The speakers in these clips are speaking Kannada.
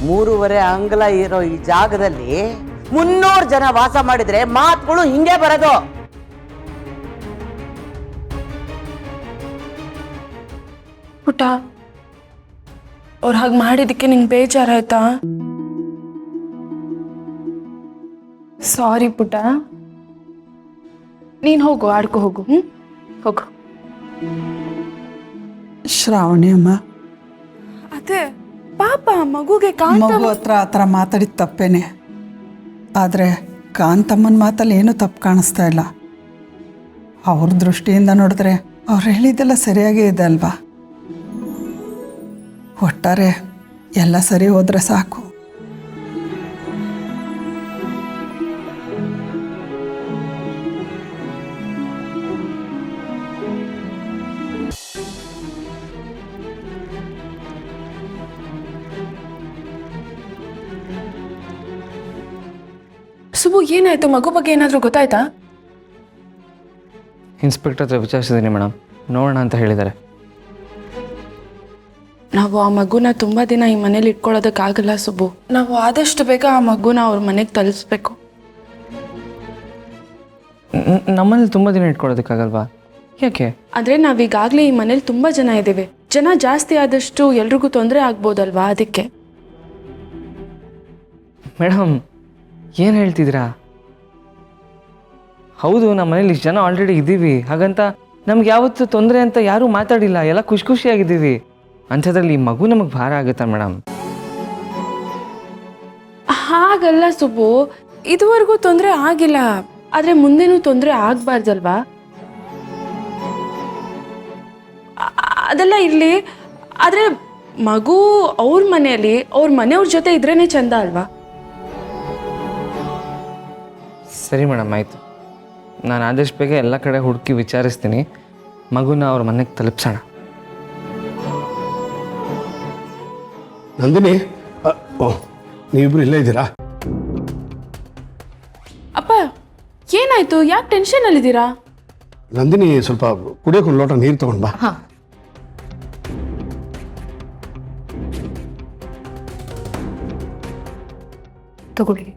3.5 ಅಂಗಲ ಇರೋ ಈ ಜಾಗದಲ್ಲಿ 300 ಜನ ವಾಸ ಮಾಡಿದ್ರೆ ಮಾತುಗಳು ಹಿಂಗೆ ಬರೋದು. ಪುಟ್ಟ, ಅವ್ರು ಹಾಗೆ ಮಾಡಿದ್ದಕ್ಕೆ ನಿಂಗೆ ಬೇಜಾರಾಯ್ತಾ? ಸಾರಿ ಪುಟ್ಟ. ನೀನು ಹೋಗು, ಆಡ್ಕೊ ಹೋಗು. ಹೋಗು. ಶ್ರಾವಣಿ ಅಮ್ಮ, ಅದೇ ಪಾಪ ಮಗುಗೆ ಮಗು ಹತ್ರ ಆ ಥರ ಮಾತಾಡಿದ ತಪ್ಪೇನೆ. ಆದರೆ ಕಾಂತಮ್ಮನ ಮಾತಲ್ಲಿ ಏನೂ ತಪ್ಪು ಕಾಣಿಸ್ತಾ ಇಲ್ಲ. ಅವ್ರ ದೃಷ್ಟಿಯಿಂದ ನೋಡಿದ್ರೆ ಅವ್ರು ಹೇಳಿದ್ದೆಲ್ಲ ಸರಿಯಾಗೇ ಇದೆ ಅಲ್ವಾ? ಒಟ್ಟಾರೆ ಎಲ್ಲ ಸರಿ ಹೋದರೆ ಸಾಕು. ಸುಬು, ಏನಾಯ್ತು? ಮಗು ಬಗ್ಗೆ ಏನಾದರೂ ಗೊತ್ತಾಯ್ತಾ? ಇನ್ಸ್ಪೆಕ್ಟರ್ ಹತ್ರ ವಿಚಾರಿಸಿದ್ದೀನಿ ಮೇಡಮ್, ನೋಡೋಣ ಅಂತ ಹೇಳಿದ್ದಾರೆ. ನಾವು ಆ ಮಗುನ ತುಂಬ ದಿನ ಈ ಮನೇಲಿ ಇಟ್ಕೊಳ್ಳೋದಕ್ಕಾಗಲ್ಲ ಸುಬು. ನಾವು ಆದಷ್ಟು ಬೇಗ ಆ ಮಗುನ ಅವ್ರ ಮನೆಗೆ ತಲುಪಿಸ್ಬೇಕು. ನಮ್ಮಲ್ಲಿ ತುಂಬ ದಿನ ಇಟ್ಕೊಳ್ಳೋದಕ್ಕಾಗಲ್ವಾ? ಯಾಕೆ? ಆದರೆ ನಾವೀಗಾಗಲೇ ಈ ಮನೇಲಿ ತುಂಬ ಜನ ಇದ್ದೀವಿ. ಜನ ಜಾಸ್ತಿ ಆದಷ್ಟು ಎಲ್ರಿಗೂ ತೊಂದರೆ ಆಗ್ಬೋದಲ್ವಾ? ಅದಕ್ಕೆ. ಮೇಡಮ್, ಏನು ಹೇಳ್ತಿದ್ದೀರಾ? ಹೌದು, ನಮ್ಮ ಮನೇಲಿ ಇಷ್ಟು ಜನ ಆಲ್ರೆಡಿ ಇದ್ದೀವಿ. ಹಾಗಂತ ನಮ್ಗೆ ಯಾವತ್ತೂ ತೊಂದರೆ ಅಂತ ಯಾರೂ ಮಾತಾಡಿಲ್ಲ. ಎಲ್ಲ ಖುಷಿಯಾಗಿದ್ದೀವಿ. ಅಂಥದ್ರಲ್ಲಿ ಈ ಮಗು ನಮಗೆ ಭಾರ ಆಗುತ್ತಾ ಮೇಡಮ್? ಹಾಗಲ್ಲ ಸುಬ್ಬು, ಇದುವರೆಗೂ ತೊಂದರೆ ಆಗಿಲ್ಲ. ಆದರೆ ಮುಂದೇನೂ ತೊಂದರೆ ಆಗಬಾರ್ದಲ್ವಾ? ಅದೆಲ್ಲ ಇರಲಿ. ಆದರೆ ಮಗು ಅವ್ರ ಮನೆಯಲ್ಲಿ ಅವ್ರ ಮನೆಯವ್ರ ಜೊತೆ ಇದ್ರೇನೆ ಚಂದ ಅಲ್ವಾ? ಸರಿ ಮೇಡಮ್, ಆಯಿತು. ನಾನು ಆದಷ್ಟು ಬೇಗ ಎಲ್ಲ ಕಡೆ ಹುಡುಕಿ ವಿಚಾರಿಸ್ತೀನಿ. ಮಗುನ ಅವ್ರ ಮನೆಗೆ ತಲುಪಿಸೋಣ. ನಂದಿನಿ, ನೀವಿಬ್ರು ಇಲ್ಲೇ ಇದ್ದೀರಾ? ಅಪ್ಪ, ಏನಾಯ್ತು? ಯಾಕೆ ಟೆನ್ಷನ್ ಅಲ್ಲಿದ್ದೀರಾ? ನಂದಿನಿ, ಸ್ವಲ್ಪ ಕುಡಿಯೋಕೆ ಒಂದು ಲೋಟ ನೀರು ತಗೊಂಡ್ ಬಾ. ತಗೊಳ್ಳಿ.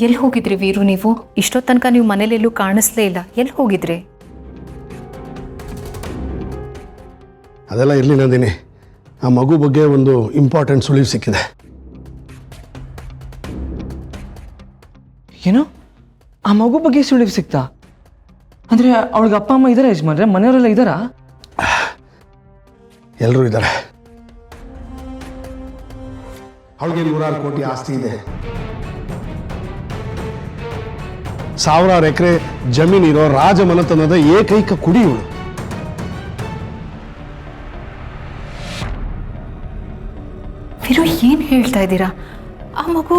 ಎಲ್ಲಿ ಹೋಗಿದ್ರಿ ವೀರು ನೀವು? ಇಷ್ಟೊತ್ತು ತನಕ ನೀವು ಮನೇಲೆಲ್ಲೂ ಕಾಣಿಸ್ಲೇ ಇಲ್ಲ. ಎಲ್ಲಿ ಹೋಗಿದ್ರಿ? ಅದೆಲ್ಲ ಇರಲಿ ನಂದಿನಿ, ಆ ಮಗು ಬಗ್ಗೆ ಒಂದು ಇಂಪಾರ್ಟೆಂಟ್ ಸುಳಿವು ಸಿಕ್ಕಿದೆ. ಏನು? ಆ ಮಗು ಬಗ್ಗೆ ಸುಳಿವು ಸಿಕ್ತಾ? ಅಂದರೆ ಅವಳಿಗೆ ಅಪ್ಪ ಅಮ್ಮ ಇದ್ದಾರೆ, ಯಜಮಾನ್ರೆ? ಮನೆಯವರೆಲ್ಲ ಇದ್ದಾರಾ? ಎಲ್ಲರೂ ಇದ್ದಾರೆ. ಅವಳಿಗೆ 100 ಕೋಟಿ ಆಸ್ತಿ ಇದೆ. 1000 ಎಕರೆ ಜಮೀನಿರೋ ರಾಜಮನೆತನದ ಏಕೈಕ ಕುಡಿ ಇವಳು. ವೀರು, ಏನು ಹೇಳ್ತಾ ಇದ್ದೀರಾ? ಆ ಮಗು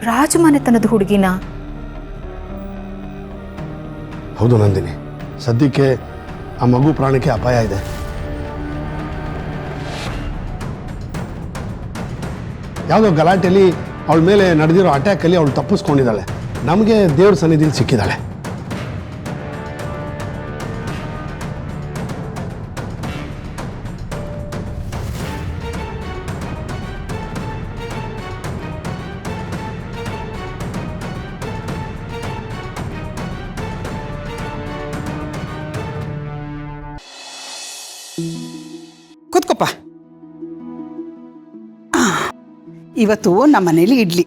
ರಾಜಮನೆತನದ ಹುಡುಗಿನ? ಹೌದು ನಂದಿನಿ, ಸದ್ಯಕ್ಕೆ ಆ ಮಗು ಪ್ರಾಣಕ್ಕೆ ಅಪಾಯ ಇದೆ. ಯಾವುದೋ ಗಲಾಟೆಯಲ್ಲಿ ಅವಳ ಮೇಲೆ ನಡೆದಿರೋ ಅಟ್ಯಾಕಲ್ಲಿ ಅವಳು ತಪ್ಪಿಸ್ಕೊಂಡಿದ್ದಾಳೆ. ನಮಗೆ ದೇವ್ರ ಸನ್ನಿಧಿಲಿ ಸಿಕ್ಕಿದ್ದಾಳೆ. ಕೂತ್ಕೊಪ್ಪ. ಇವತ್ತು ನಮ್ಮ ಮನೇಲಿ ಇಡ್ಲಿ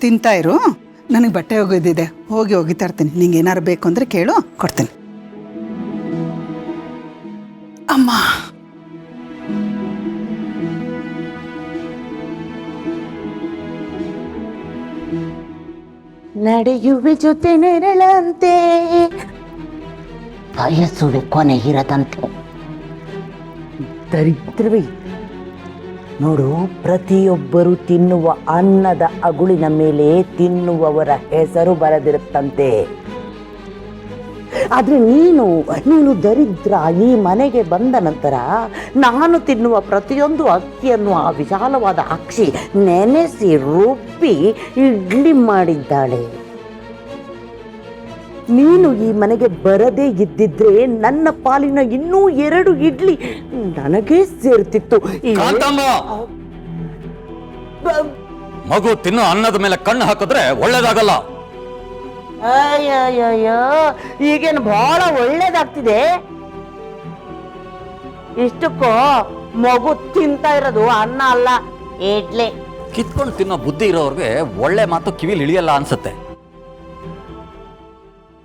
ತಿಂತಾ ಇರು. ನನಗೆ ಬಟ್ಟೆ ಒಗೆದಿದೆ, ಹೋಗಿ ತರ್ತೀನಿ. ನಿಂಗೆ ಏನಾರು ಬೇಕು ಅಂದರೆ ಕೇಳು, ಕೊಡ್ತೀನಿ. ಅಮ್ಮ, ನಡೆಯುವೆ ಜೊತೆ ನೆರಳಂತೆ, ಬಯಸುವೆ ಕೊನೆಗಿರದಂತೆ. ದರಿದ್ರವೇ ನೋಡು, ಪ್ರತಿಯೊಬ್ಬರು ತಿನ್ನುವ ಅನ್ನದ ಅಗುಳಿನ ಮೇಲೆ ತಿನ್ನುವವರ ಹೆಸರು ಬರೆದಿರುತ್ತಂತೆ. ಆದ್ರೆ ನೀನು ದರಿದ್ರ. ಈ ಮನೆಗೆ ಬಂದ ನಂತರ ನಾನು ತಿನ್ನುವ ಪ್ರತಿಯೊಂದು ಅಕ್ಕಿಯನ್ನು ಆ ವಿಶಾಲವಾದ ಅಕ್ಷಿ ನೆನೆಸಿ ರುಬ್ಬಿ ಇಡ್ಲಿ ಮಾಡಿದ್ದಾಳೆ. ನೀನು ಈ ಮನೆಗೆ ಬರದೇ ಇದ್ದಿದ್ರೆ ನನ್ನ ಪಾಲಿನ ಇನ್ನೂ 2 ಇಡ್ಲಿ ನನಗೇ ಸೇರ್ತಿತ್ತು. ಮಗು ತಿನ್ನೋ ಅನ್ನದ ಮೇಲೆ ಕಣ್ಣು ಹಾಕಿದ್ರೆ ಒಳ್ಳೇದಾಗಲ್ಲ. ಅಯ್ಯಯ್ಯೋ, ಈಗೇನು ಬಹಳ ಒಳ್ಳೇದಾಗ್ತಿದೆ. ಇಷ್ಟಕ್ಕೂ ಮಗು ತಿಂತಾ ಇರೋದು ಅನ್ನ ಅಲ್ಲ, ಇಡ್ಲಿ. ಕಿತ್ಕೊಂಡು ತಿನ್ನೋ ಬುದ್ಧಿ ಇರೋರ್ಗೆ ಒಳ್ಳೆ ಮಾತು ಕಿವಿಲಿ ಇಳಿಯಲ್ಲ ಅನ್ಸುತ್ತೆ.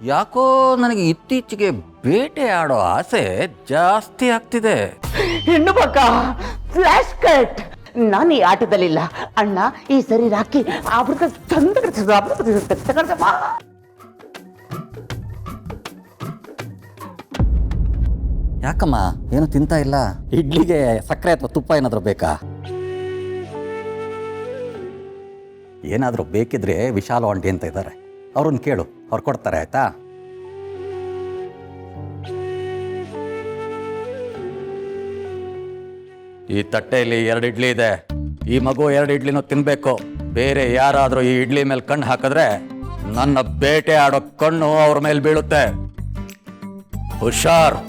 ಯಾಕೋ ನನಗೆ ಇತ್ತೀಚೆಗೆ ಬೇಟೆ ಆಡೋ ಆಸೆ ಜಾಸ್ತಿ ಆಗ್ತಿದೆ. ಹೆಣ್ಣು ಮಕ್ಕ ಫ್ಲಾಶ್ ಕಟ್. ನಾನು ಈ ಆಟದಲ್ಲಿಲ್ಲ ಅಣ್ಣ. ಈ ಸರಿ ರಾಕಿ ಆವೃತ ಚಂದ. ಯಾಕಮ್ಮ ಏನು ತಿಂತಾ ಇಲ್ಲ? ಇಡ್ಲಿಗೆ ಸಕ್ಕರೆ ಅಥವಾ ತುಪ್ಪ ಏನಾದರೂ ಬೇಕಾ? ಏನಾದರೂ ಬೇಕಿದ್ರೆ ವಿಶಾಲ ಆಂಟಿ ಅಂತ ಇದ್ದಾರೆ, ಅವ್ರನ್ನ ಕೇಳು, ಅವ್ರು ಕೊಡ್ತಾರೆ. ಆಯ್ತಾ? ಈ ತಟ್ಟೆಯಲ್ಲಿ 2 ಇಡ್ಲಿ ಇದೆ. ಈ ಮಗು 2 ಇಡ್ಲಿನೂ ತಿನ್ಬೇಕು. ಬೇರೆ ಯಾರಾದರೂ ಈ ಇಡ್ಲಿ ಮೇಲೆ ಕಣ್ಣು ಹಾಕಿದ್ರೆ ನನ್ನ ಬೇಟೆ ಆಡೋ ಕಣ್ಣು ಅವ್ರ ಮೇಲೆ ಬೀಳುತ್ತೆ. ಹುಷಾರ್.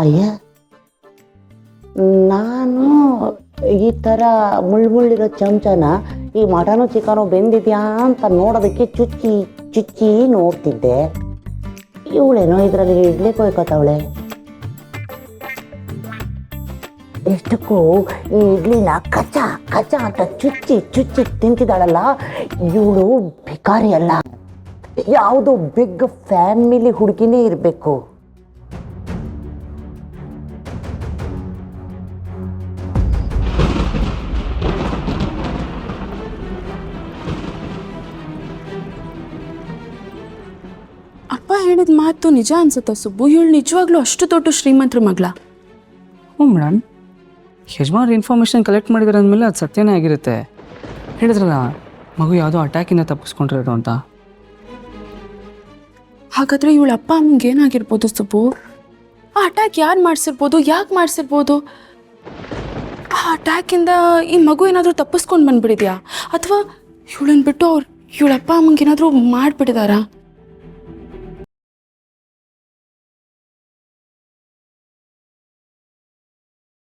ಅಯ್ಯ, ನಾನು ಈ ಥರ ಮುಳ್ಳಿರೋ ಚಮಚನ ಈ ಮಟನು ಚಿಕನು ಬೆಂದಿದ್ಯಾ ಅಂತ ನೋಡೋದಕ್ಕೆ ಚುಚ್ಚಿ ನೋಡ್ತಿದ್ದೆ. ಇವಳೇನೋ ಇದರಲ್ಲಿ ಇಡ್ಲಿ ಕೊಯ್ಕೋತಾವಳೆ. ಎಷ್ಟಕ್ಕೂ ಈ ಇಡ್ಲಿನ ಕಚ್ಚ ಅಂತ ಚುಚ್ಚಿ ತಿಂತಿದ್ದಾಳಲ್ಲ, ಇವಳು ಭಿಕಾರಿ ಅಲ್ಲ, ಯಾವುದೋ ಬಿಗ್ ಫ್ಯಾಮಿಲಿ ಹುಡುಗಿನೇ ಇರಬೇಕು. ಅಪ್ಪ ಹೇಳಿದ ಮಾತು ನಿಜ ಅನ್ಸುತ್ತೆ ಸುಬ್ಬು. ಇವಳು ನಿಜವಾಗ್ಲೂ ಅಷ್ಟು ದೊಡ್ಡ ಶ್ರೀಮಂತರ ಮಗಳ? ಹ್ಞೂ ಮೇಡಮ್, ಯಜಮಾನ್ರು ಇನ್ಫಾರ್ಮೇಷನ್ ಕಲೆಕ್ಟ್ ಮಾಡಿದಾರೆ ಅಂದಮೇಲೆ ಅದು ಸತ್ಯನೇ ಆಗಿರುತ್ತೆ. ಹೇಳಿದ್ರಲ್ಲ, ಮಗು ಯಾವುದೋ ಅಟ್ಯಾಕಿಂದ ತಪ್ಪಿಸ್ಕೊಂಡಿರೋದು ಅಂತ. ಹಾಗಾದ್ರೆ ಇವಳ ಅಪ್ಪ ಅಮ್ಮಂಗೆ ಏನಾಗಿರ್ಬೋದು ಸುಬ್ಬು? ಆ ಅಟ್ಯಾಕ್ ಯಾರು ಮಾಡಿಸಿರ್ಬೋದು? ಯಾಕೆ ಮಾಡಿಸಿರ್ಬೋದು? ಆ ಅಟ್ಯಾಕಿಂದ ಈ ಮಗು ಏನಾದರೂ ತಪ್ಪಿಸ್ಕೊಂಡು ಬಂದ್ಬಿಟ್ಟಿದ್ಯಾ? ಅಥವಾ ಇವಳನ್ನ ಬಿಟ್ಟು ಇವಳ ಅಪ್ಪ ಅಮ್ಮಂಗೆ ಏನಾದರೂ ಮಾಡಿಬಿಟ್ಟಿದಾರಾ?